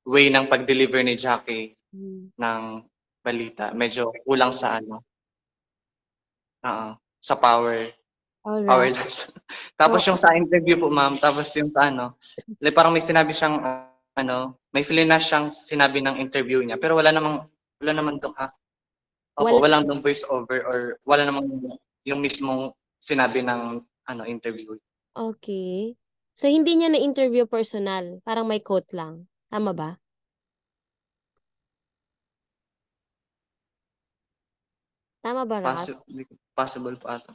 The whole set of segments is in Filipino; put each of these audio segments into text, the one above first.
way ng pag-deliver ni Jackie Hmm. ng balita. Medyo kulang sa ano, oo, sa Alright. powerless. Tapos Oo. yung sa interview po ma'am, tapos yung sa ano, like parang may sinabi siyang ano, may flinas siyang sinabi ng interview niya, pero wala namang dong opo, Wala. walang dong voice over or wala namang yung mismong sinabi ng ano, interview. Okay. So, hindi niya na-interview personal. Parang may quote lang. Tama ba? Tama ba, Ralph? Possible po ata.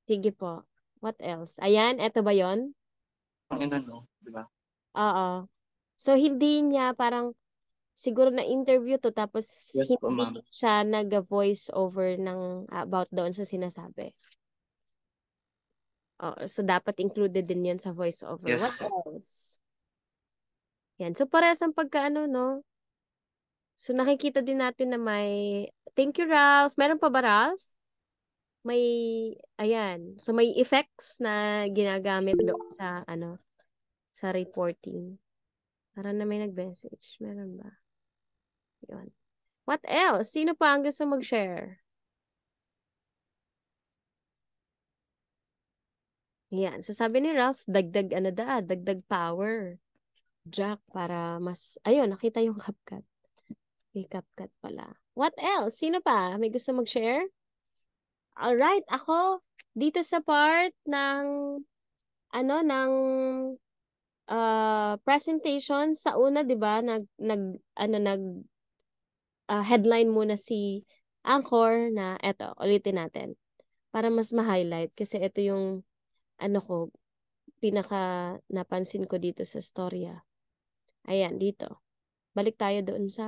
Sige po. What else? Ayan, eto ba yon? Ang ina 'no, 'di ba? Oo. So, hindi niya parang siguro na-interview to tapos Yes po hindi ma'am. siya nag-voice over ng about doon sa sinasabi. Oo. So, dapat included din yun sa voice over. Yes What po. else? Yan. So, parehas ang pagkaano, no? So, nakikita din natin na may... Thank you, Ralph. Meron pa ba, Ralph? May... Ayan. So, may effects na ginagamit doon sa, ano, sa reporting. Para na may nag-message. Meron ba? Yun. What else? Sino pa ang gusto mag-share? Yan. So, sabi ni Ralph, dagdag, ano dagdag power. Jack, para mas... Ayun, nakita yung CapCut. May CapCut pala. What else? Sino pa? May gusto mag-share? Alright, ako, dito sa part ng, ano, ng presentation, sa una, di ba, headline muna si Anchor na, eto, ulitin natin. Para mas ma-highlight, kasi ito yung, ano ko, pinaka napansin ko dito sa storya. Ayan, dito. Balik tayo doon sa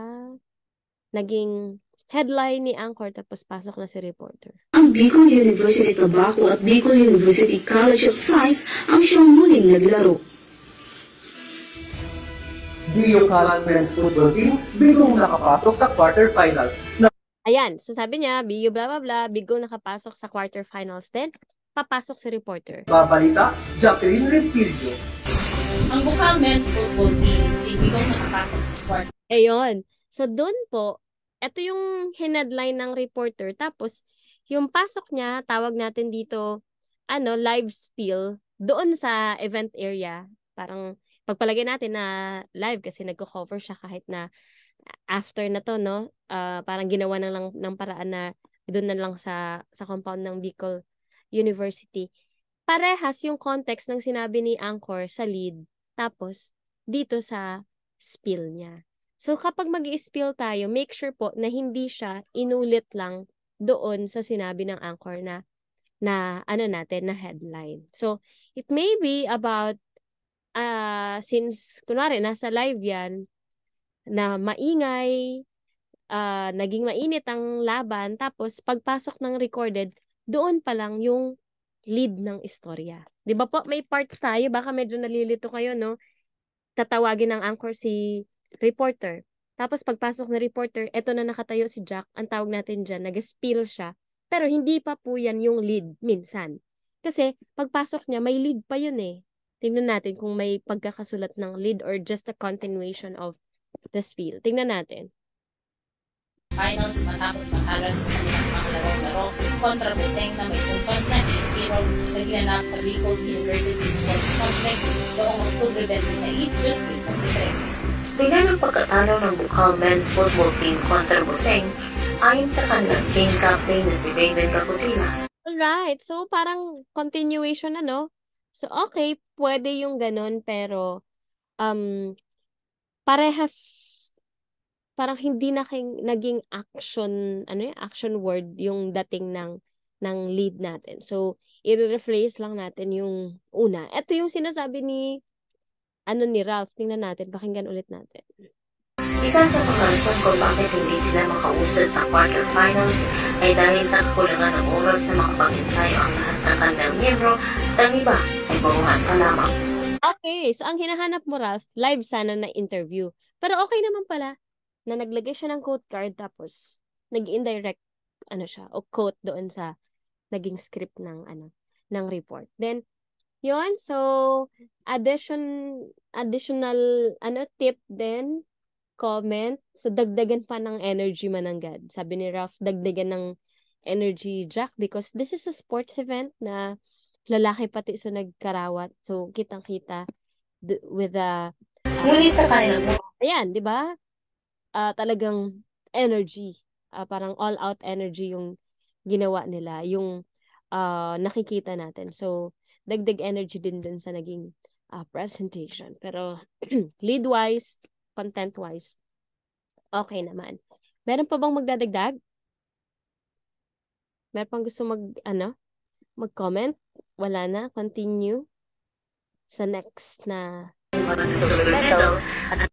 naging headline ni Anchor, tapos pasok na si reporter. Ang Bicol University Tobacco at Bicol University College of Science ang siyang muling naglaro. BU Kalan Men's Football Team bigong nakapasok sa quarterfinals. Ayan, so sabi niya, BU blah blah blah, bigong nakapasok sa quarterfinals din, papasok si reporter. Babalita, Jacqueline Rentillo. Ang Bukal Men's Football Team bigong nakapasok sa quarter. Ayun. So doon po, ito yung headline ng reporter, tapos yung pasok niya, tawag natin dito, ano, live spiel, doon sa event area. Parang pagpalagay natin na live kasi nagko-cover siya kahit na after na to, no? Parang ginawa na lang ng paraan na doon na lang sa compound ng Bicol University. Parehas yung context ng sinabi ni Anchor sa lead, tapos dito sa spill niya. So kapag mag-i-spill tayo, make sure po na hindi siya inulit lang doon sa sinabi ng Anchor na ano natin, na headline. So it may be about since kunwari nasa live yan, na maingay, naging mainit ang laban, tapos pagpasok ng recorded, doon pa lang yung lead ng istorya. 'Di ba po, may parts tayo, baka medyo nalilito kayo, no? Tatawagin ng anchor si reporter. Tapos pagpasok ng reporter, eto na nakatayo si Jack, ang tawag natin dyan, nag-spill siya. Pero hindi pa po yan yung lead minsan. Kasi pagpasok niya, may lead pa yun eh. Tingnan natin kung may pagkakasulat ng lead or just a continuation of the spiel. Tingnan natin. Finals matapos matalas ng kanilang mga laro-laro kontra Buseng na may kumpas na 8-0 naglanap sa Bicol University Sports Complex noong October 26, 2023. Tingnan ang pagkatalo ng Bukal Men's Football Team kontra Buseng ayon sa kanilang team captain na si Raymond Caputila. Alright, so parang continuation na, no? So okay, pwede yung ganun, pero parehas, parang hindi na naging action, ano yung action word yung dating ng lead natin. So, i-rephrase lang natin yung una. Ito yung sinasabi ni Ralph. Tingnan natin, pakinggan ulit natin. Isa sa mga rason kung bakit hindi sila makausad sa quarterfinals ay dahil sa kakulangan ng oras na makapag-ensayo ang lahat ng kanilang miyembro at ang iba ay baguhan pa lamang. Okay, so ang hinahanap mo, Ralph, live sana na interview. Pero okay naman pala na naglagay siya ng quote card, tapos nag-indirect ano siya o quote doon sa naging script ng ng report. Then Yun, so additional tip din, comment. So dagdagan pa ng energy mananggad. Sabi ni Ralph, dagdagan ng energy jack because this is a sports event na lalaki pati so nagkarawat. So kitang-kita with the Ngunit sa kanilang ayan, 'di ba? Talagang energy. Parang all-out energy yung ginawa nila, yung nakikita natin. So, dagdag energy din dun sa naging presentation. Pero, lead-wise, content-wise, okay naman. Meron pa bang magdadagdag? Meron pang gusto mag-comment? Wala na? Continue sa next na silver medal at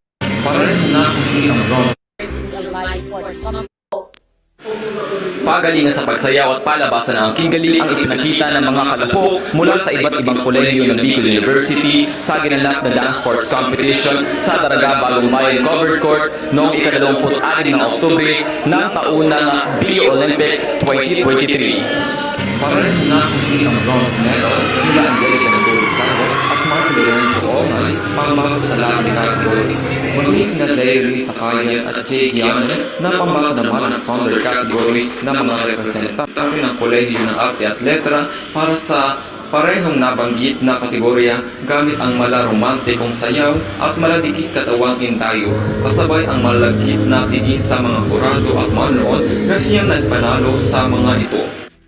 Pagalingan sa pagsayaw at palabasan ng angking galing ang ipinakita ng mga kalahok mula sa iba't ibang kolehiyo ng Bicol University sa ginanap na dance sports competition sa Daraga Bagong Bayan Covered Court noong ika-26 ng Oktubre ng taunang Bio Olympics 2023. Pareho na ang bronze medal nila Angelica Natulog at Mark Lorenzo Olay pambato sa lahat category. Maging sina Zairi Sakayan at Jay Gianan na pambato naman ang standard category na mga representante ng Kolehiyo ng Arte at Letra para sa parehong nabanggit na kategorya gamit ang malaromantikong sayaw at maladikit katawang intayo, kasabay ang malagkit na tingin sa mga kurado at manood na siyang nagpanalo sa mga ito.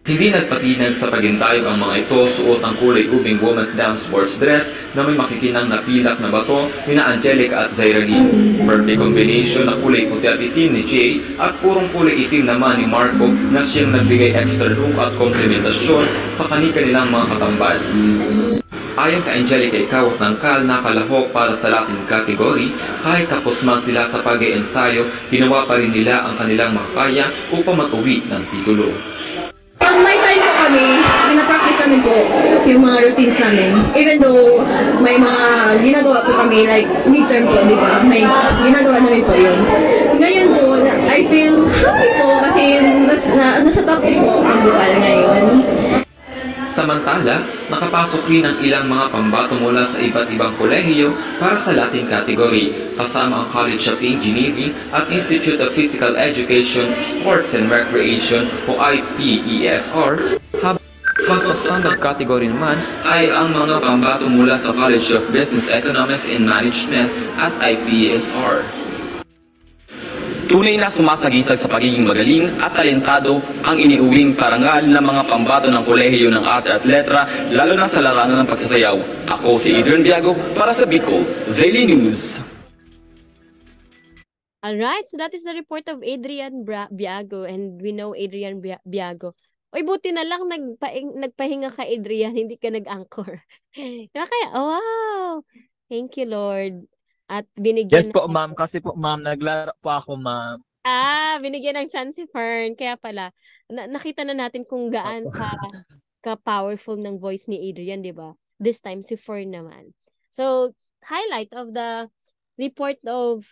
Hindi nagpatinag sa pagintayo ang mga ito, suot ang kulay ubing women's dance sports dress na may makikinang na pilak na bato ni na Angelica at Zaira Lee. Perfect combination na kulay puti at itim ni Jay at purong kulay itim naman ni Marco na siyang nagbigay extra look at komplementasyon sa kanilang mga katambal. Ayon kay Angelica, ikawat ng kal na kalahok para sa Latin category, kahit tapos man sila sa pag-iensayo, ginawa pa rin nila ang kanilang makakaya upang mag-uwi ng titulo. Pag may time po kami, pinapractice namin po yung mga routines namin. Even though may mga ginagawa po kami, like midterm po, di ba? May ginagawa namin po yun. Ngayon po, I feel happy po kasi nasa top 3 po ang bukal ngayon. Samantala, nakapasok rin ang ilang mga pambato mula sa iba't ibang kolehiyo para sa Latin category, kasama ang College of Engineering at Institute of Physical Education, Sports and Recreation o IPESR, habang sa standard category naman ay ang mga pambato mula sa College of Business Economics and Management at IPESR. Tunay na sumasagisag sa pagiging magaling at talentado ang iniuwing parangal ng mga pambato ng Kolehiyo ng Arte at Letra, lalo na sa larangan ng pagsasayaw. Ako si Adrian Biago para sa Bicol Daily News. Alright, so that is the report of Adrian Biago, and we know Adrian Biago. Oy, buti na lang nagpahinga ka, Adrian, hindi ka nag-anchor. Kaya, wow! Thank you, Lord. At binigyan Yes po, ma'am. Kasi po, ma'am, naglaro po ako, ma'am. binigyan ng chance si Fern. Kaya pala, nakita na natin kung gaan ka-powerful ng voice ni Adrian, di ba? This time, si Fern naman. So, highlight of the report of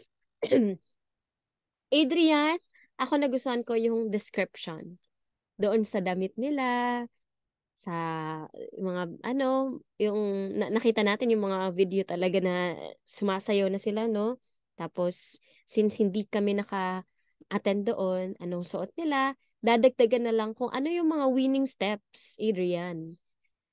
Adrian, ako nagustuhan ko yung description. Doon sa damit nila, sa mga yung nakita natin yung mga video talaga na sumasayaw na sila, no? Tapos since hindi kami naka-attend doon, anong suot nila, dadagdagan na lang kung ano yung mga winning steps, Adrian.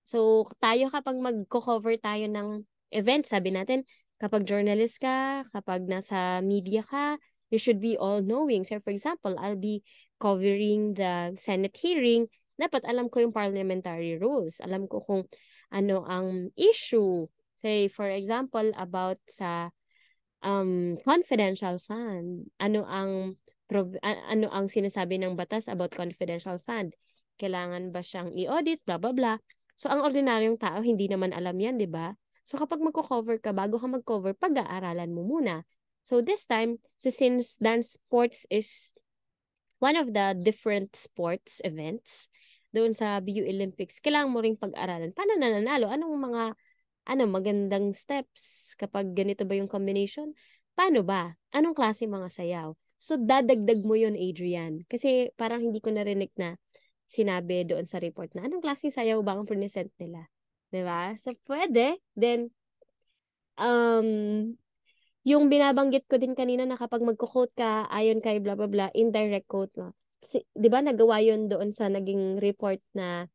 So tayo kapag magko-cover tayo ng event, sabi natin, kapag journalist ka, kapag nasa media ka, you should be all knowing. So for example, I'll be covering the Senate hearing, dapat alam ko yung parliamentary rules. Alam ko kung ano ang issue. Say, for example, about sa confidential fund. Ano ang sinasabi ng batas about confidential fund? Kailangan ba siyang i-audit? Blah, blah, blah. So, ang ordinaryong tao, hindi naman alam yan, di ba? So, kapag magko-cover ka, bago ka mag-cover, pag-aaralan mo muna. So, this time, since dance sports is one of the different sports events, doon sa BU Olympics, kailangan mo ring pag-aralan. Paano nananalo? Anong mga magandang steps kapag ganito ba yung combination? Paano ba? Anong klase mga sayaw? So, dadagdag mo yun, Adrian. Kasi parang hindi ko narinig na sinabi doon sa report na anong klase sayaw ba ang present nila. 'Di ba? So, pwede. Then, yung binabanggit ko din kanina na kapag magko-quote ka, ayon kay blah blah blah, indirect quote mo. 'Di ba nagawa yun doon sa naging report na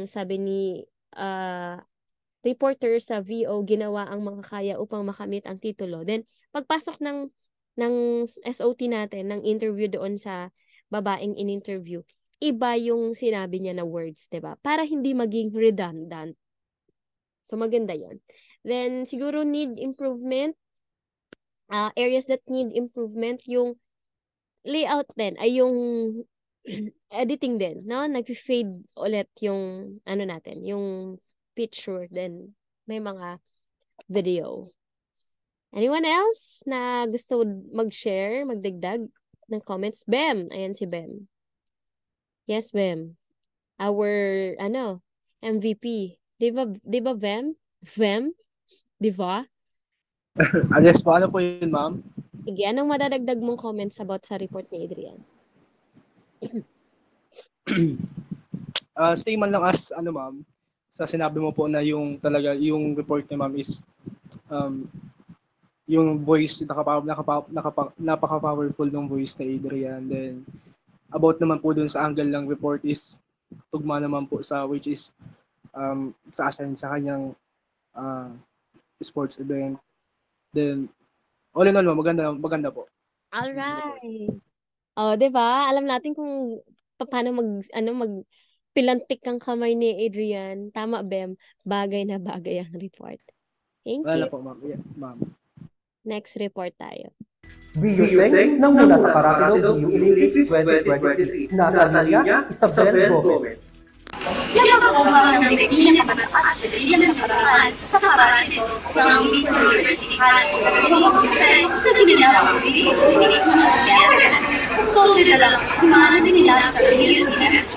sabi ni reporter sa VO, ginawa ang makakaya upang makamit ang titulo. Then, pagpasok ng SOT natin, ng interview doon sa babaeng in-interview, iba yung sinabi niya na words, 'di ba? Para hindi maging redundant. So, maganda yun. Then, siguro need improvement. Areas that need improvement, yung layout din, ay yung editing din, no? Nag-fade ulit yung, natin, yung picture, then may mga video. Anyone else na gusto mag-share, magdagdag ng comments? Bem! Ayan si Bem. Yes, Bem. Our, MVP. Di ba, Bem? Bem? Di ba? Yes po, ano po yun, ma'am? Sige, anong madadagdag mong comments about sa report ni Adrian? Same man lang as, ma'am, sa sinabi mo po na yung report ni ma'am is, yung voice, napaka-powerful ng voice ni Adrian. Then, about naman po dun sa angle ng report is, tugma naman po sa, which is, sa kanyang sports event. Then, all in all, maganda po. Alright. Oh, 'di ba? Alam natin kung paano magpilantik ang kamay ni Adrian. Tama, Bem. Bagay na bagay ang report. Thank Wala you. po, ma'am. Yeah, ma'am. Next report tayo. Biyoseng ng mula sa Karatido Olympics 2023. Nasa linya, Isabel Gomez. Yan ang kumbaga ng Pilipinas na mataas sa Pilipinas ng paraan sa paraan ito ng University College sa ginilawang Olympics ng Olympiads. Solid na lang, kumana din nila sa UCS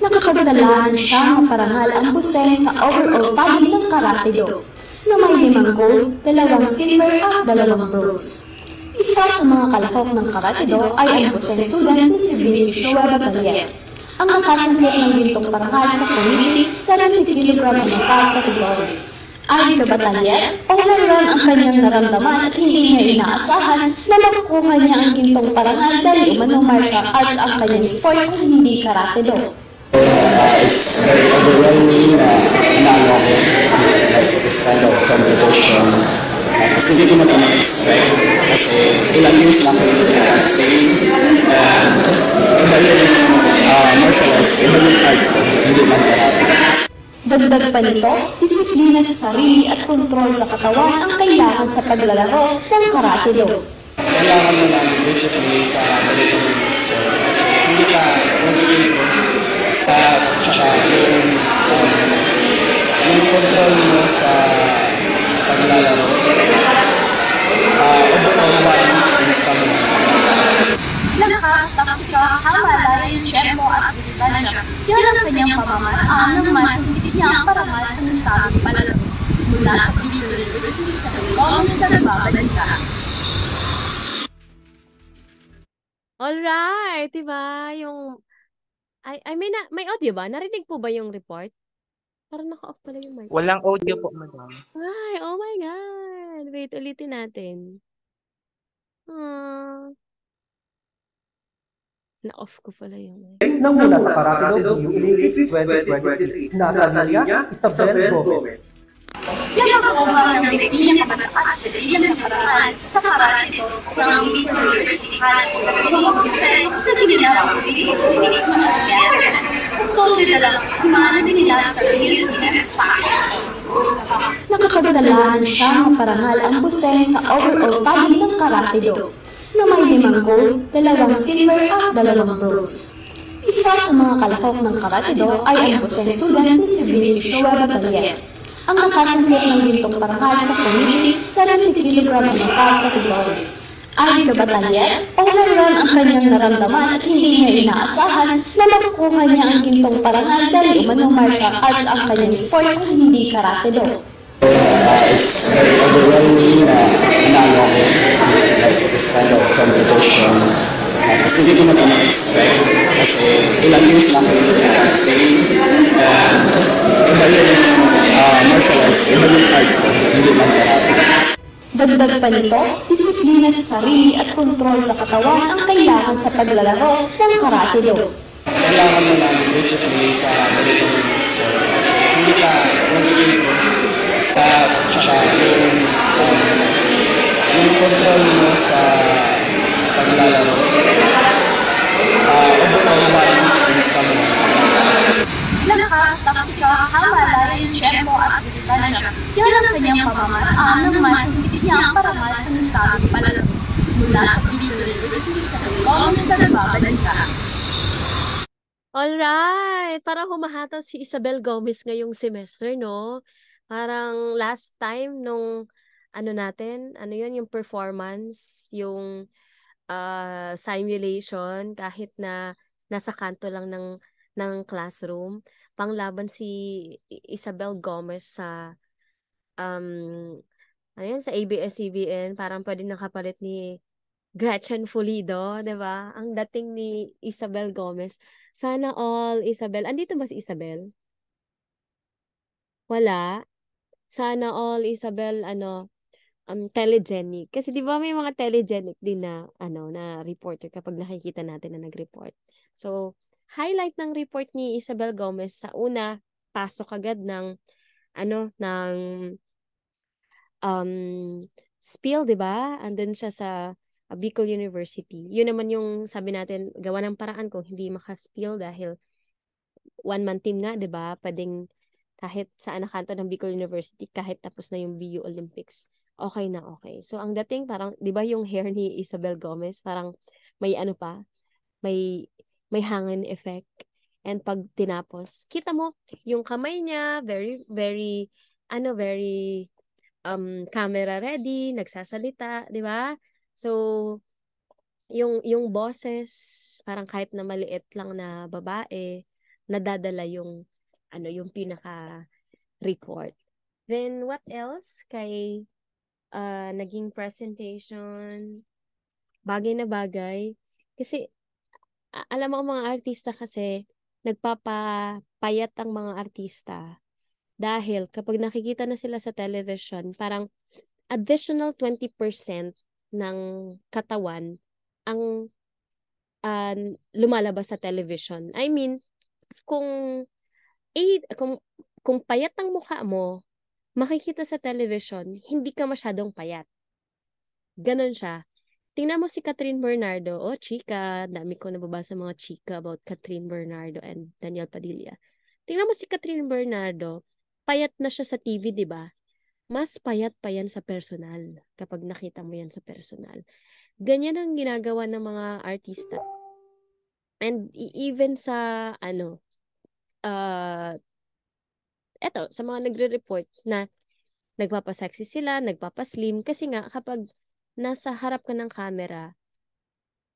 Nakakagdalahan siya ng parangal ang Buseng sa overall tally ng Karatido na may 5 gold, 2 silver at 2 bronze. Isa sa mga kalahok ng Karatido ay ang Buseng student na si Vinci Shoa Batalier, ang nakasangkot ng gintong parangal sa community sa 70 kg and above category. Ayon kay Batalier, overall ang kanyang naramdaman at hindi niya inaasahan na makukuha niya ang gintong parangal dahil umano martial arts ang kanyang sport at hindi Karatido. It's very overwhelming na inalo ko like this kind of competition. Kasi hindi ko naman na-expect kasi ilang years na ako nag-train and iba yung martial arts, iba yung art ko, hindi man Karate. Dagdag pa nito, disiplina sa sarili at kontrol sa katawan ang kailangan sa paglalaro ng Karatido. Kailangan mo lang discipline sa ganitong sport kasi hindi ka mag-improve at saka yung control mo sa paglalaro overall one is stamina. Lakas, taktika, kamalayan, tempo at distansya. Yan ang kanyang pamamaraan ng masungkit niya ang parangal sa nasabing palaro. Mula sa Bicol University sa Pagkong sa nagbabalita. Alright, diba? Yung may audio ba? Narinig po ba yung report? Parang naka-off pala yung mic. Walang audio po, madam. Ay, oh my God. Wait, ulitin natin. Na-off ko pala yung mic. Ng mula sa Karatido Olympics 2023. Nasa linya, Isabel Gomez. Yan ang kumbaga ng Pilipinas na mataas sa Pilipinas ng paraan sa paraan ito ng University College sa ginilawang Olympics ng Olympiads. Solid na lang, kumana din nila sa UCS Nakakagdalahan siya ng parangal ang Buseng sa overall tally ng Karatido na may 5 gold, 2 silver at 2 bronze. Isa sa mga kalahok ng Karatido ay ang Buseng student na si Vinci Shoa Batalier, ang nakasangkot ng gintong parangal sa community sa 70 kg and above category. Ayon kay Batalier, overall ang kanyang naramdaman at hindi niya inaasahan na makukuha niya ang gintong parangal dahil umano martial arts ang kanyang sport at hindi Karatido. It's very overwhelming na inalo ko like this kind of competition. Kasi hindi ko naman na-expect kasi ilang years na ako nag-train and iba yung part ko, hindi lang karate. Dagdag pa nito, disiplina sa sarili at kontrol sa katawan ang kailangan sa paglalaro ng karate do. Kailangan mo ng discipline sa ganitong sport kasi hindi ka mag-improve. Tsaka yung control mo sa paglalaro. Overall one is kami. Lakas, taktika, kamalayan, tempo at distansya. Yan ang kanyang pamamaraan ng masungkit niyang parangal sa nasabing palaro. Mula sa Bicol University sa Pagkong sa nagbabalita. Alright, parang humahatol si Isabel Gomez ngayong semester, no? Parang last time nung ano natin, ano yun, yung performance, yung simulation, kahit na nasa kanto lang ng classroom, panglaban si Isabel Gomez sa ano yun, sa ABS-CBN, parang pwede nakapalit ni Gretchen Pulido, 'di ba? Ang dating ni Isabel Gomez. Sana all Isabel. Andito ba si Isabel? Wala. Sana all Isabel telegenic. Kasi 'di ba may mga telegenic din na na reporter kapag nakikita natin na nag-report. So, highlight ng report ni Isabel Gomez sa una, pasok agad ng ng spiel, 'di ba? Andun siya sa Bicol University. Yun naman yung sabi natin, gawa ng paraan kung hindi maka-spiel dahil one-man team nga, 'di ba? Pwedeng kahit saan na kanto ng Bicol University, kahit tapos na yung BU Olympics, okay na okay. So, ang dating parang, 'di ba yung hair ni Isabel Gomez, parang may may hangin effect. And pag tinapos, kita mo, yung kamay niya, very, very, very camera ready, nagsasalita, 'di ba? So, yung boses, parang kahit na maliit lang na babae, nadadala yung yung pinaka report. Then what else kay naging presentation, bagay na bagay kasi alam mo mga artista kasi nagpapapayat ang mga artista dahil kapag nakikita na sila sa television, parang additional 20% ng katawan ang lumalabas sa television. I mean, kung payat ang mukha mo, makikita sa television, hindi ka masyadong payat. Ganon siya. Tingnan mo si Catherine Bernardo. Oh, chika. Dami ko nababasa mga chika about Catherine Bernardo and Daniel Padilla. Tingnan mo si Catherine Bernardo, payat na siya sa TV, di ba? Mas payat pa yan sa personal kapag nakita mo yan sa personal. Ganyan ang ginagawa ng mga artista. And even sa sa mga nagre-report na nagpapasexy sila, nagpapaslim, kasi nga kapag nasa harap ka ng camera,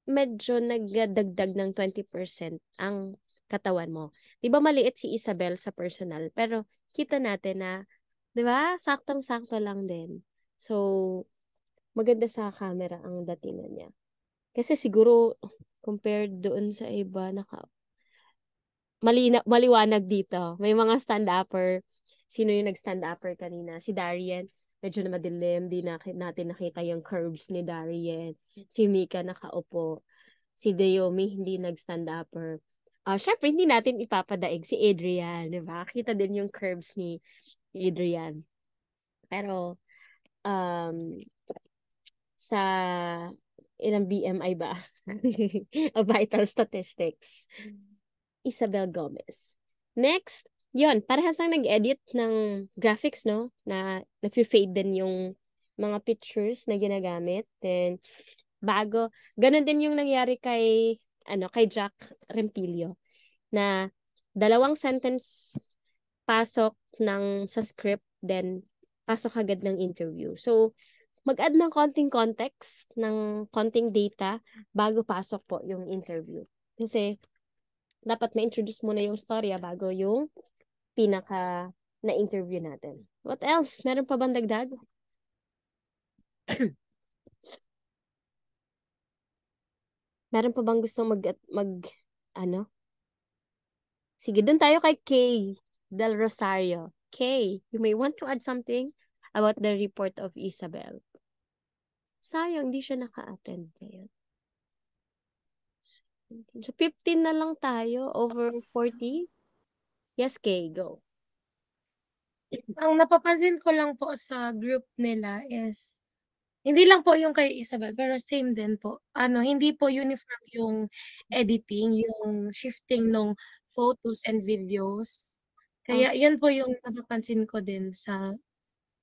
medyo nagdagdag ng 20% ang katawan mo. 'Di ba maliit si Isabel sa personal, pero kita natin na 'di ba? Saktong-sakto lang din. So, maganda sa camera ang datingan niya. Kasi siguro compared doon sa iba maliwanag dito. May mga stand-upper. Sino yung nag-stand-upper kanina? Si Darien. Medyo na madilim. Di natin nakita yung curves ni Darien. Si Mika nakaupo. Si Deyomi hindi nag-stand-upper. Syempre, hindi natin ipapadaig si Adrian. Diba? Kita din yung curves ni Adrian. Pero, sa ilang BMI ba? O vital statistics. Isabel Gomez. Next, yon parehas ang nag-edit ng graphics, no? Na nag-fade din yung mga pictures na ginagamit. Then, ganun din yung nangyari kay Jack Rempilio. Na 2 sentence pasok sa script, then pasok agad ng interview. So, mag-add ng konting context, ng konting data, bago pasok po yung interview. Kasi, dapat ma-introduce muna yung storya bago yung pinaka na-interview natin. What else? Meron pa bang dagdag? Meron pa bang gusto Sige, dun tayo kay Kay Del Rosario. Kay, you may want to add something about the report of Isabel. Sayang, di siya naka-attend ngayon. So, 15 na lang tayo over 40. Yes, Kay, go. Ang napapansin ko lang po sa group nila is, hindi lang po yung kay Isabel, pero same din po. Hindi po uniform yung editing, yung shifting ng photos and videos. Kaya yun po yung napapansin ko din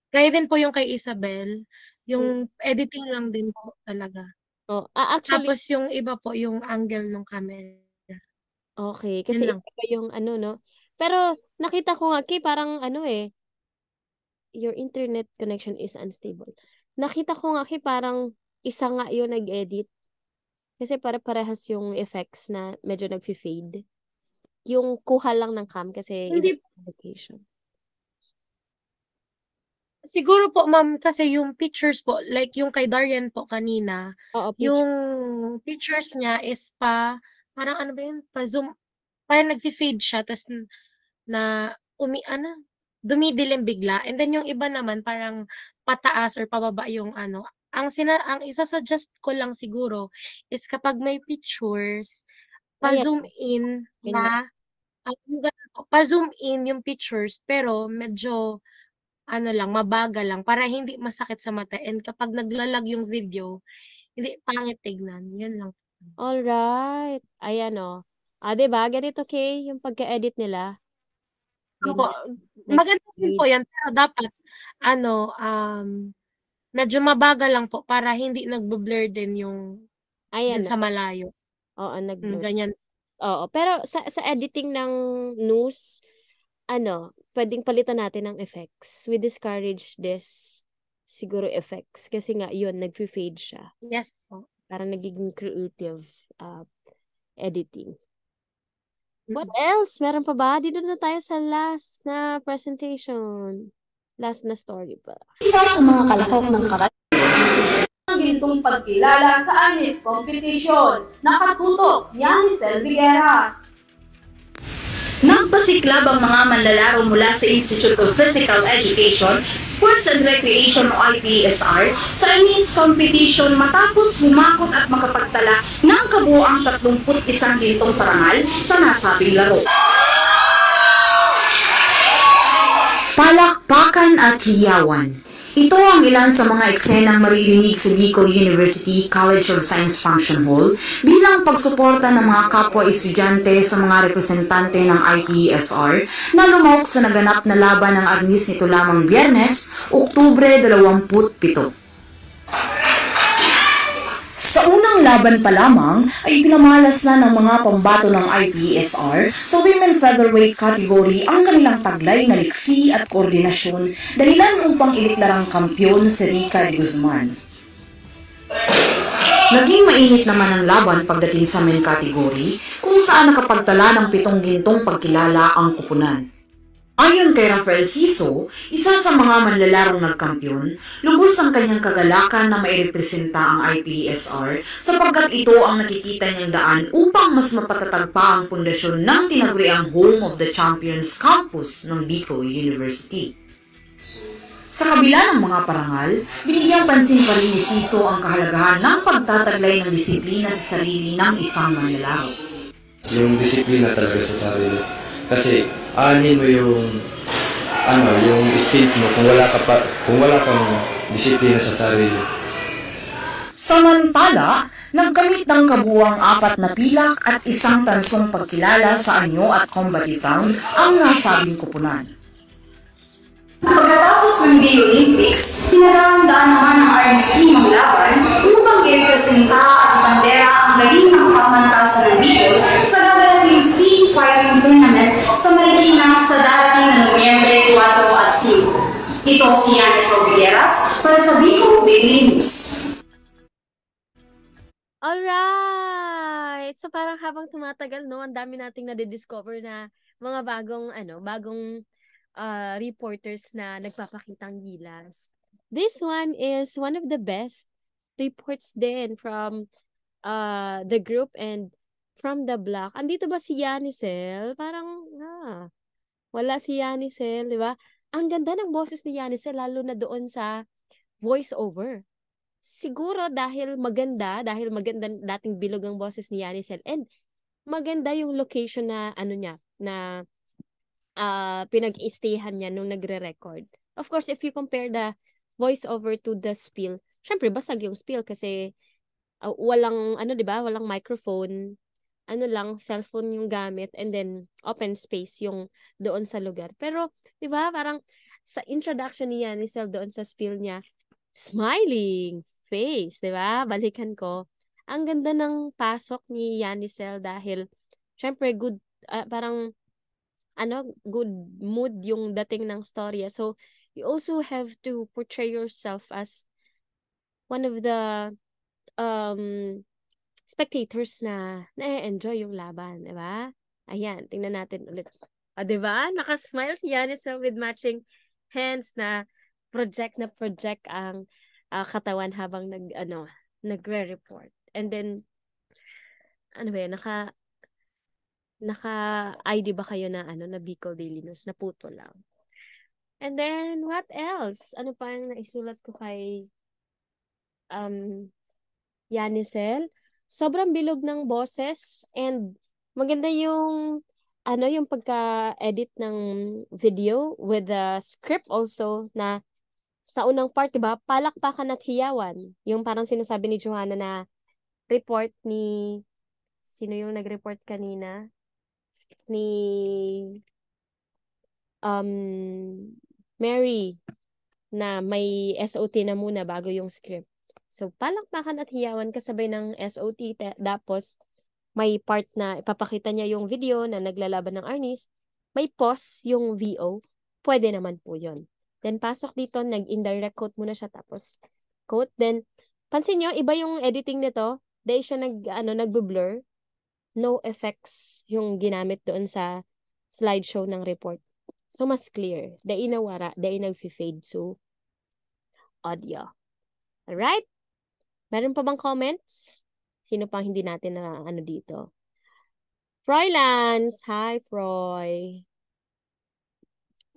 kaya din po yung kay Isabel, yung editing lang din po talaga. Actually, Tapos yung iba po yung angle ng camera. okay, Yun kasi lang. iba yung no? Pero nakita ko nga, Kay, parang your internet connection is unstable. Nakita ko nga, Kay, parang isa nga yung nag-edit. Kasi parehas yung effects na medyo nag-fade. Yung kuha lang ng cam kasi Hindi. location. Siguro po, ma'am, kasi yung pictures po, like yung kay Darian po kanina, yung pictures niya is parang ano ba yun, pa-zoom, parang nag-fade siya, tapos dumidilim bigla. And then yung iba naman, parang pataas or pababa yung ang isa-suggest ko lang siguro is kapag may pictures, pa-zoom in pa-zoom in yung pictures, pero medyo lang, mabagal lang para hindi masakit sa mata, and kapag naglalag yung video, hindi pangit tignan. Yun lang. Alright. Ayan diba? Ganito, Kay, yung pagka-edit nila. Opo, maganda din po yan, pero dapat medyo mabagal lang po para hindi nagbo-blur din yung sa malayo. Oo, nag-blur. Ganyan. Oo, pero sa editing ng news, pwedeng palitan natin ng effects. We discourage this siguro effects kasi nga yun, nag-fade siya. Yes po. Parang nagiging creative editing. What else? Meron pa ba? Dito na tayo sa last na presentation. Last na story pa. Isa sa mga kalahok ng karate. Ang gintong pagkilala sa Arnis Competition. Nakatutok, Yanisel Villeras. Nagpasiklab ang mga manlalaro mula sa Institute of Physical Education, Sports and Recreation o IPSR sa Arnis Competition matapos humakot at makapagtala ng kabuuang 31 gintong parangal sa nasabing laro. Palakpakan at hiyawan. Ito ang ilan sa mga eksenang maririnig sa Bicol University College of Science Function Hall bilang pagsuporta ng mga kapwa-estudyante sa mga representante ng IPSR na lumahok sa naganap na laban ng Arnis nito lamang Biyernes, Oktubre 27. Sa unang laban pa lamang ay pinamalas na ng mga pambato ng IPSR sa Women Featherweight category ang kanilang taglay na liksi at koordinasyon dahilan upang iliklarang kampyon si Rica de Guzman. Naging mainit naman ang laban pagdating sa men category kung saan nakapagtala ng 7 gintong pagkilala ang kupunan. Ayon kay Rafael Siso, isa sa mga manlalarong nagkampiyon, lubos ang kanyang kagalakan na mairepresenta ang IPSR sapagkat ito ang nakikita niyang daan upang mas mapatatag pa ang pundasyon ng tinaguriang Home of the Champions Campus ng Bicol University. Sa kabila ng mga parangal, binigyang pansin pa rin ni Siso ang kahalagahan ng pagtataglay ng disiplina sa sarili ng isang manlalaro. Yung disiplina talaga sa sarili. Kasi aanin mo yung skills mo kung wala kang disiplina sa sarili. Samantala, nagkamit ng kabuuang 4 na pilak at isang tansong pagkilala sa anyo at combative round ang nasabing kupunan. Pagkatapos ng Day Olympics, pinararamdaan naman ng Arnis team ang laban upang i-representa at ibandera ang galing ng pamantasan ng Bicol sa darating Sea Fighting Tournament sa Marikina sa darating na Nobyembre 4 at 5. Ito si Yanisel Villeras para sa Bicol Daily News. Alright! So parang habang tumatagal, ang dami nating nadidiscover na mga bagong reporters na nagpapakitang gilas. This one is one of the best reports din from the group and from the block. Andito ba si Yanisel? Parang wala si Yanisel, di ba? ang ganda ng boses ni Yanisel, lalo na doon sa voice-over. Siguro dahil maganda dating bilog ang boses ni Yanisel, and maganda yung location na ano niya, na pinag-stayhan niya nung nagre-record. Of course, if you compare the voice-over to the spiel, syempre basag yung spiel kasi walang ano, 'di ba? Walang microphone. Ano lang, cellphone yung gamit, and then open space yung doon sa lugar. Pero 'di ba, parang sa introduction ni Yanisel doon sa spiel niya, smiling face, 'di ba? Balikan ko. Ang ganda ng pasok ni Yanisel dahil syempre good parang good mood yung dating ng storya. So you also have to portray yourself as one of the spectators na na-enjoy yung laban, di ba? Ayan, tingnan natin ulit. Di ba? Nakasmile si Yanisel with matching hands na project ang katawan habang nagre-report. And then, ano ba yun, naka-ID ba kayo na na Bicol Daily News? Naputo lang. And then, what else? Ano pa ang naisulat ko kay Yanisel? Sobrang bilog ng boses, and maganda yung yung pagka-edit ng video with the script also, na sa unang part, diba, palakpakan at hiyawan. Yung parang sinasabi ni Johanna na report ni, sino yung nag-report kanina? Ni Mary, na may SOT na muna bago yung script. So, palakpakan at hiyawan kasabay ng SOT. Tapos, may part na ipapakita niya yung video na naglalaban ng arnis. May pause yung VO. Pwede naman po yun. Then, pasok dito, nag-indirect quote muna siya. Tapos, quote. Then, pansin nyo, iba yung editing nito. Dahil siya nag-blur. No effects yung ginamit doon sa slideshow ng report. So, mas clear. Dahil nawara, dahil nag-fade. So, audio. Alright? Meron pa bang comments? Sino pang hindi natin na dito? Froylans! Hi, Froy.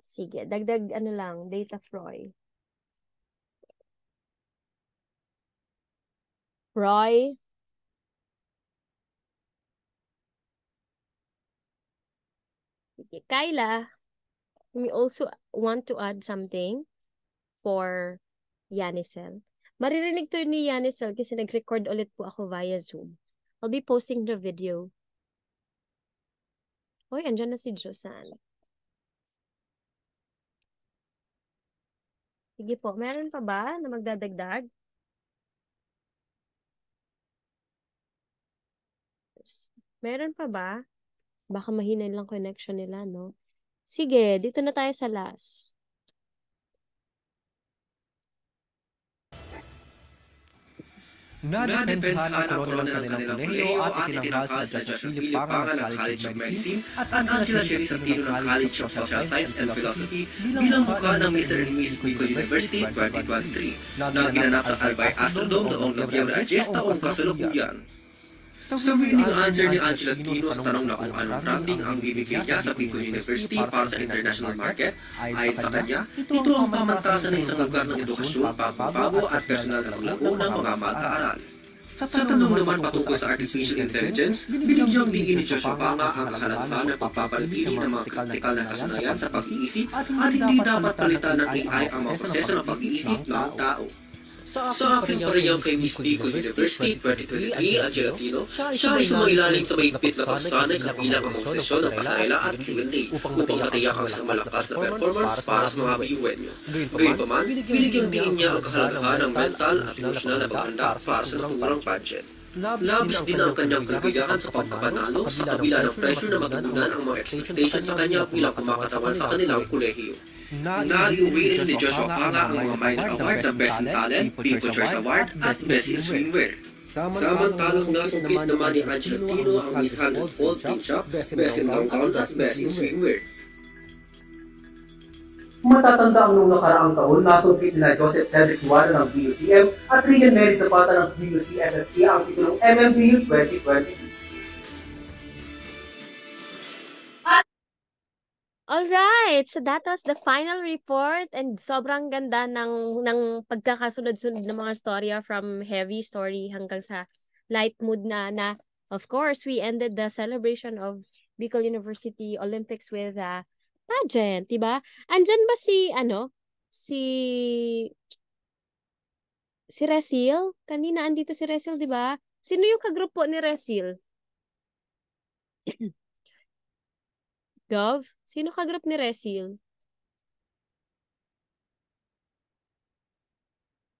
Sige, dagdag lang, data Froy. Froy. Sige, Kyla, we also want to add something for Yanisel. Maririnig to ni Yanisel kasi nag-record ulit po ako via Zoom. I'll be posting the video. Hoy, andyan na si Josan. Sige po, meron pa ba na magdadagdag? Meron pa ba? Baka mahina lang connection nila, no? Sige, dito na tayo sa last. Nadepensahan ang korona ng kanilang kolehiyo at itinanghal sa Judge Philip Pangan ng College of Medicine at Angela Cherry Santino ng College of Social Science and Philosophy bilang mukha ng Mr. and Miss Bicol University 2023 na ginanap sa Albay Astrodome noong Nobyembre 10 taong kasalukuyan. Sa reading answer ni Angela Tino sa tanong na kung anong ranking ang bibigay niya sa Bicol University para sa international market, ayon sa kanya, ito ang pamantasan ng isang lugar ng edukasyon, pagbabago at personal na paglago ng mga mag-aaral. Sa tanong naman patungkol sa artificial intelligence, binigyang diin ni Joshua Panga ang kahalagahan ng pagpapanatili ng mga kritikal na kasanayan sa pag-iisip at hindi dapat palitan ng AI ang mga proseso ng pag-iisip ng tao. Sa aking parehang kay Miss Bicol University 2023, Angela Tino, siya ay sumailalim sa mahigpit na pagsanay kabilang ang mga sesyon ng pasarela at Q&A upang matiyak ang isang malakas na performance para sa mga BUN niyo. Gayunpaman, binigyang diin niya ang kahalagahan ng mental at emotional na paghanda para sa naturang pageant. Labis din ang kanyang kaligayahan sa pagkapanalo sa kabila ng pressure na matutunan ang mga expectations sa kanya bilang kumakatawan sa kanilang kolehiyo. Naiuwi rin ni Joshua Panga ang mga minor award na Best in Talent, People Choice Award at Best in Swimwear. Samantalang nasungkit naman ni Angela Tino ang Miss 100-fold pin shop, Best in Long Gown at Best in Swimwear. Matatanda ang noong nakaraang taon, nasungkit na Joseph Cedric Juana ng BUCM at Rian Mary Zapata ng BUC-SSP ang titulong MMBU 2022. Alright, so that was the final report and sobrang ganda ng pagkakasunod-sunod ng mga storya from heavy story hanggang sa light mood na of course we ended the celebration of Bicol University Olympics with a pageant, 'di ba? Andyan ba si Resil? Kanina andito si Resil, 'di ba? Sino yung kagrupo ni Resil? Gov? Sino kagrup ni Resil?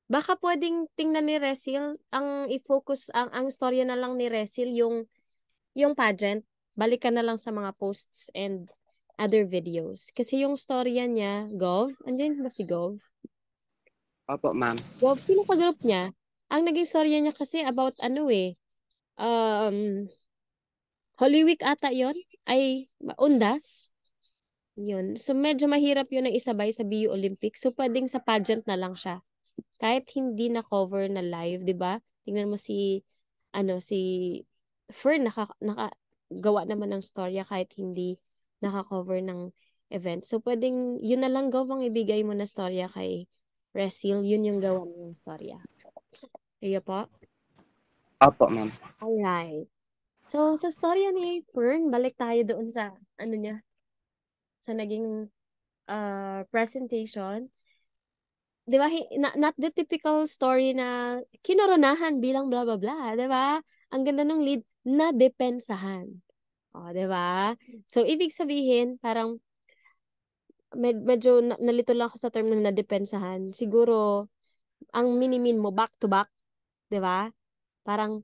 Baka pwedeng tingnan ni Resil, ang i-focus, ang storya na lang ni Resil, yung pageant, balikan na lang sa mga posts and other videos. Kasi yung storya niya, Gov, andyan ba si Gov? Opo, ma'am. Gov, sino kagrup niya? Ang naging storya niya kasi about Holy Week ata yon ay undas. Yun. So, medyo mahirap yun na isabay sa BU Olympics. So, pwedeng sa pageant na lang siya. Kahit hindi na cover na live, 'di ba? Tingnan mo si Fern nakagawa naman ng storya kahit hindi naka-cover ng event. So pwedeng yun na lang gawang ibigay mo na storya kay Resil, yun yung gawa mo ng storya. Kaya po? Opo, ma'am. Alright. So sa storya ni Fern, balik tayo doon sa sa naging presentation. 'Di ba? Not the typical story na kinoronahan bilang blah blah blah, 'di ba? Ang ganda ng lead na depensahan. 'Di ba? So ibig sabihin, parang medyo nalito lang ako sa term ng nadepensahan. Siguro ang minimin mo back to back, 'di ba? Parang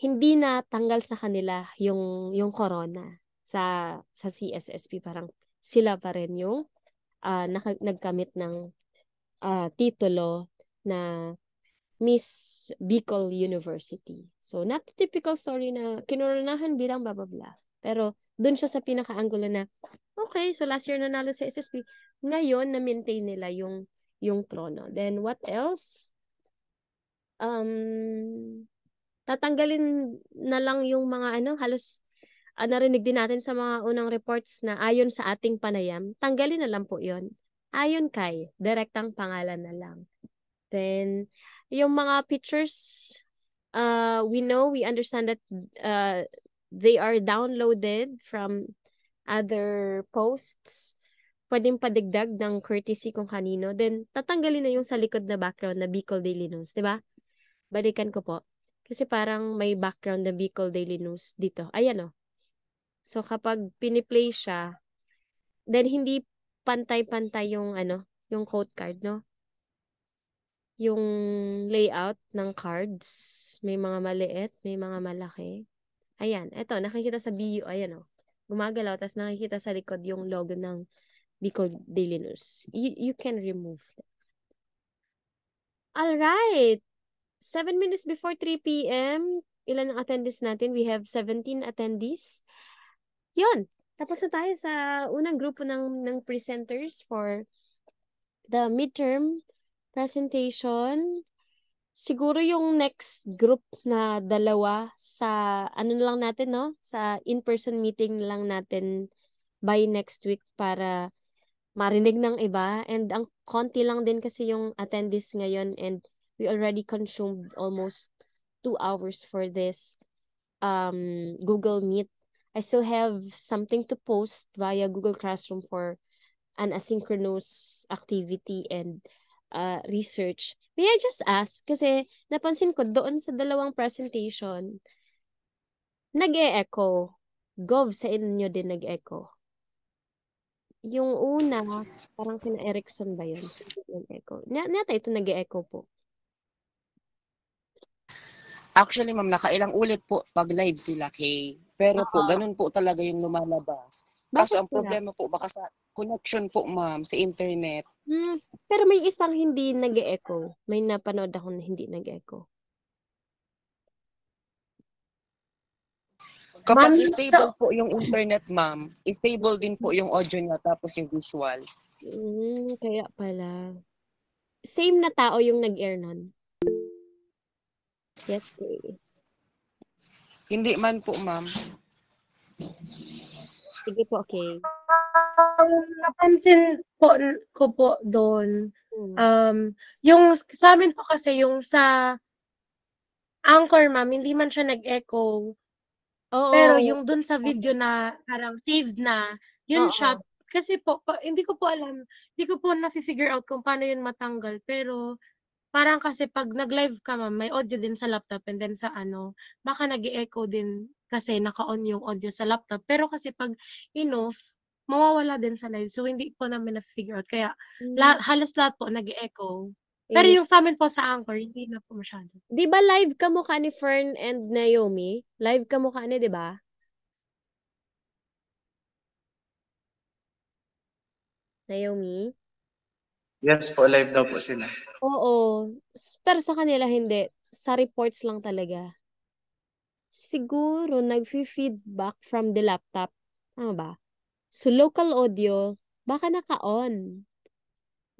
hindi na tanggal sa kanila yung corona sa CSSP, parang sila pa rin yung nagkamit ng titulo na Miss Bicol University. So, not the typical story na kinoronahan bilang blah blah blah. Pero, dun siya sa pinaka-angulo na, okay, so last year nanalo sa SSP, ngayon na-maintain nila yung trono. Then, what else? Tatanggalin na lang yung mga halos narinig din natin sa mga unang reports na ayon sa ating panayam, tanggalin na lang po yon. Ayon kay, direktang pangalan na lang. Then, yung mga pictures, we understand that they are downloaded from other posts. Pwedeng padigdag ng courtesy kung kanino. Then, tatanggalin na yung sa likod na background na Bicol Daily News. Diba? Balikan ko po. Kasi parang may background na Bicol Daily News dito. Ayan o. So, kapag piniplay siya, then hindi pantay-pantay yung yung quote card, no? Yung layout ng cards, may mga maliit, may mga malaki. Ayan, eto, nakikita sa BU, ayan o. Gumagalaw, tapos nakikita sa likod yung logo ng Bicol Daily News. You can remove that. Alright! 7 minutes before 3 p.m., ilan ang attendees natin? We have 17 attendees. Yun! Tapos na tayo sa unang grupo ng presenters for the midterm presentation. Siguro yung next group na dalawa sa na lang natin, no? Sa in-person meeting lang natin by next week para marinig ng iba. And ang konti lang din kasi yung attendees ngayon and we already consumed almost 2 hours for this Google Meet. I still have something to post via Google Classroom for an asynchronous activity and research. May I just ask, kasi napansin ko doon sa dalawang presentation, nag-e-echo. Gov, sa inyo din nag-echo. Yung una, parang kina Erickson ba yun? Nag-echo. Nata ito nag-e-echo po. Actually, ma'am, nakailang ulit po pag live sila, Kay. Pero po, ganun po talaga yung lumalabas. Kaso ang problema po, baka sa connection po, ma'am, sa internet. Pero may isang hindi nag-echo. May napanood ako na hindi nag-echo. Kapag stable po yung internet, ma'am, stable din po yung audio niya tapos yung visual. Kaya pala. Same na tao yung nag-air nun? Yes, okay. Hindi man po, ma'am. Sige po, okay. Ang napansin ko po doon, Hmm. yung sa amin po kasi yung sa Anchor ma'am, hindi man siya nag-echo. Pero Oo. yung dun sa video na parang saved na, yun siya. Oo. Kasi po, hindi ko po alam, hindi ko po na-figure out kung paano yun matanggal. Pero parang kasi pag nag-live ka ma'am, may audio din sa laptop and then sa ano, baka nag-e-echo din kasi naka-on yung audio sa laptop. Pero kasi pag in-off, mawawala din sa live. So hindi po namin na-figure out. Kaya Hmm. halos lahat po nag-e-echo. Pero Eh, yung sa amin po sa Anchor, hindi na po masyado. di ba live kamukha ni Fern and Naomi? Live kamukha ni, di ba? Naomi? Yes po, live daw po sila. Oo. Pero sa kanila hindi. Sa reports lang talaga. Siguro nag-feedback from the laptop. Tama ba? So local audio, baka naka-on.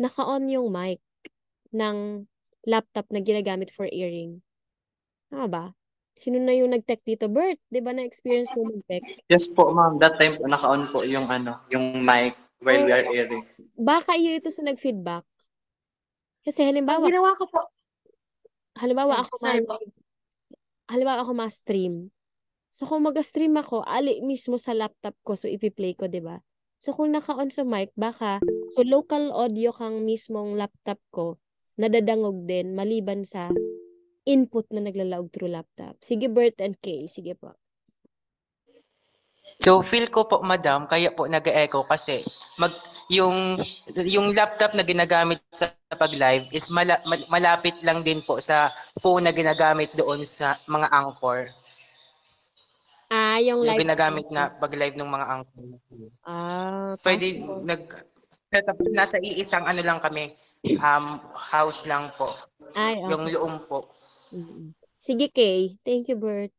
Naka-on yung mic ng laptop na ginagamit for airing. Tama ba? Sino na yung nag-tech dito? Bert, di ba na-experience mo mag-tech? Yes po, ma'am. That time po, naka-on po yung yung mic while we are airing. Baka iyo ito sa nag-feedback. Kasi Ang halimbawa ginawa ko po, sorry po. halimbawa ako ma-stream. So kung mag-stream ako, ali mismo sa laptop ko, so ipi-play ko, di ba? So kung naka-on sa mic, baka, so local audio kang mismong laptop ko, nadadangog din, maliban sa input na nagla-loud through laptop. Sige, Bert and Kay. Sige po. So feel ko po madam, kaya po nag-echo kasi yung laptop na ginagamit sa pag-live is malapit lang din po sa phone na ginagamit doon sa mga Anchor. Yung Yung live ginagamit na pag-live ng mga Anchor. Pwede nasa iisang ano lang kami, house lang po. Ay, okay. Yung loom po. Sige, Kay. Thank you, Bert.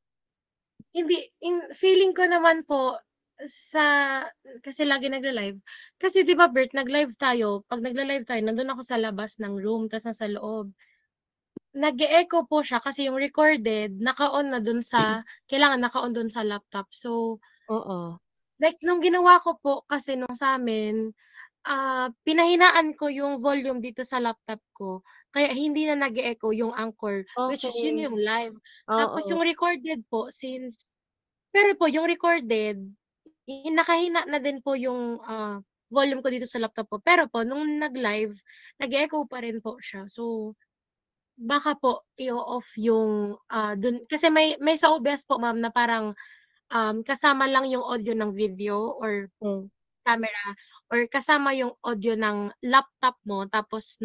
Hindi, feeling ko naman po kasi lagi nagla-live. Kasi 'di ba Bert, nag-live tayo. Pag nagla-live tayo, nandun ako sa labas ng room, tas nasa loob. Nag-e-echo po siya kasi yung recorded, naka-on na dun kailangan naka-on dun sa laptop. So, Oo. like nung ginawa ko po kasi nung sa amin, pinahinaan ko yung volume dito sa laptop ko. Kaya hindi na nag-e-echo yung Anchor, which is yun Okay. yung live. Tapos Oo. yung recorded po, pero po yung recorded, nakahina na din po yung volume ko dito sa laptop ko. Pero po, nung nag-live, nag-echo pa rin po siya. So, baka po i-off yung dun. Kasi may sa OBS po ma'am na parang kasama lang yung audio ng video or camera or kasama yung audio ng laptop mo tapos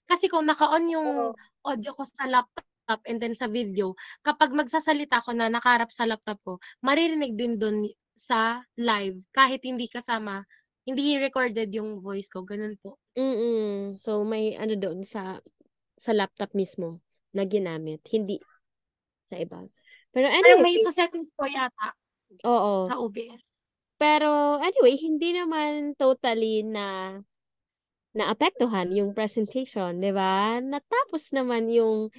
kasi kung naka-on yung audio ko sa laptop and then sa video, kapag magsasalita ako na nakaharap sa laptop ko, maririnig din dun sa live kahit hindi recorded yung voice ko, ganun po. So may ano doon sa laptop mismo na ginamit, hindi sa iba. Pero Parang may anyway, sa settings po yata oo. sa OBS. Pero anyway, hindi naman totally na naapektuhan yung presentation, 'di ba? Natapos naman yung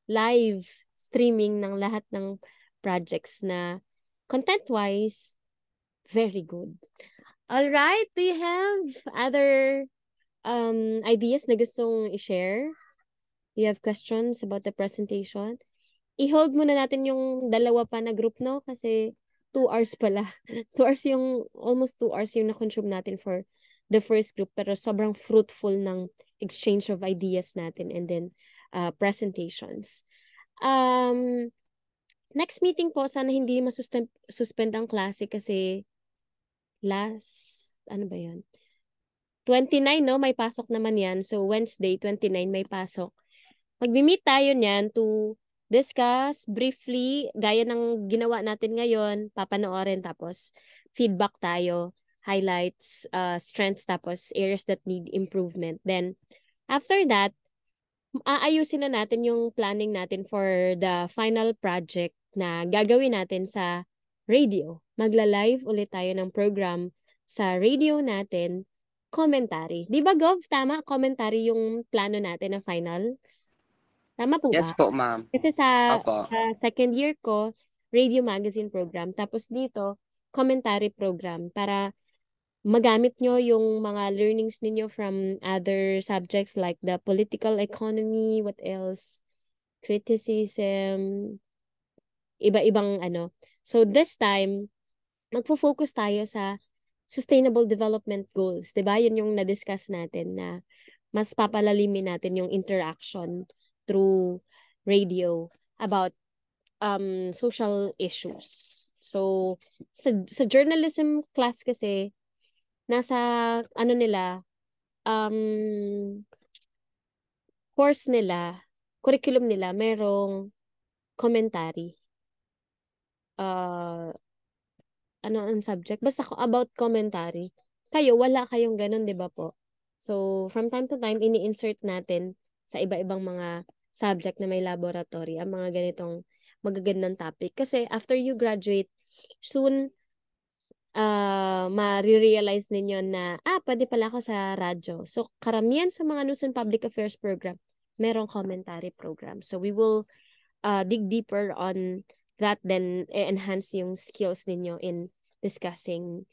live streaming ng lahat ng projects na content-wise very good. All right, do you have other ideas na gustong i-share? Do you have questions about the presentation? I-hold muna natin yung dalawa pa na group, no? Kasi 2 hours pala. 2 hours almost 2 hours yung na-consume natin for the first group. Pero sobrang fruitful ng exchange of ideas natin and then presentations. Next meeting po, sana hindi suspend ang klase kasi ano ba yun? 29, no? May pasok naman yan. So, Wednesday, 29, may pasok. Magmi-meet tayo niyan to discuss briefly, gaya ng ginawa natin ngayon, papanoorin, tapos feedback tayo, highlights, strengths, tapos areas that need improvement. Then, after that, aayusin na natin yung planning natin for the final project na gagawin natin sa radio. Magla-live ulit tayo ng program sa radio natin, commentary. Di ba, Gov? Tama? Commentary yung plano natin na finals? Tama po ba? Yes po, ma'am. Kasi sa Opo. second year ko, radio magazine program. Tapos dito, commentary program para magamit nyo yung mga learnings ninyo from other subjects like the political economy, what else, criticism, iba-ibang ano. So this time, magfo-focus tayo sa sustainable development goals. 'Di ba? Yun yung na-discuss natin na mas papalalimin natin yung interaction through radio about social issues. So sa journalism class kasi nasa ano nila course nila, curriculum nila merong commentary. Ano ang subject? Basta about commentary. Kayo, wala kayong ganun, di ba po? So, from time to time, ini-insert natin sa iba-ibang mga subject na may laboratory, ang mga ganitong magagandang topic. Kasi after you graduate, soon, ma-realize ninyo na, pwede pala ako sa radyo. So, karamihan sa mga news and public affairs program, merong commentary program. So, we will dig deeper on that, then enhance yung skills ninyo in discussing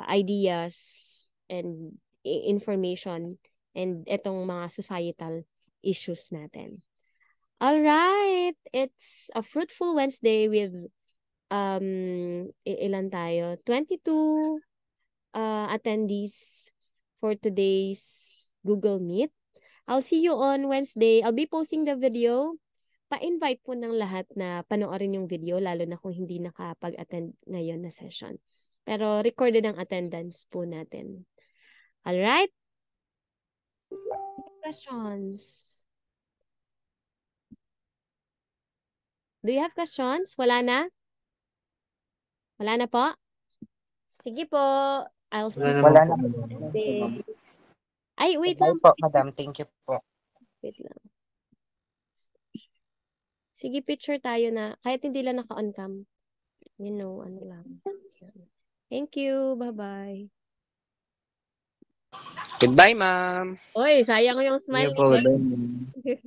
ideas and information and etong mga societal issues natin. All right, it's a fruitful Wednesday with ilan tayo? 22 attendees for today's Google Meet. I'll see you on Wednesday. I'll be posting the video. Pa-invite po ng lahat na panoorin yung video, lalo na kung hindi nakapag-attend ngayon na session. Pero recorded ang attendance po natin. Alright? Questions? Do you have questions? Wala na? Wala na po? Sige po. I'll see you Wala na. on Wednesday. Ay, wait Bye lang. po, madam. Thank you po. Wait lang. Sige, picture tayo na, kahit hindi lang naka-on cam. You know, ano lang. Thank you. Bye-bye. Goodbye, ma'am. Oy, sayang yung smile. Sige po, bye.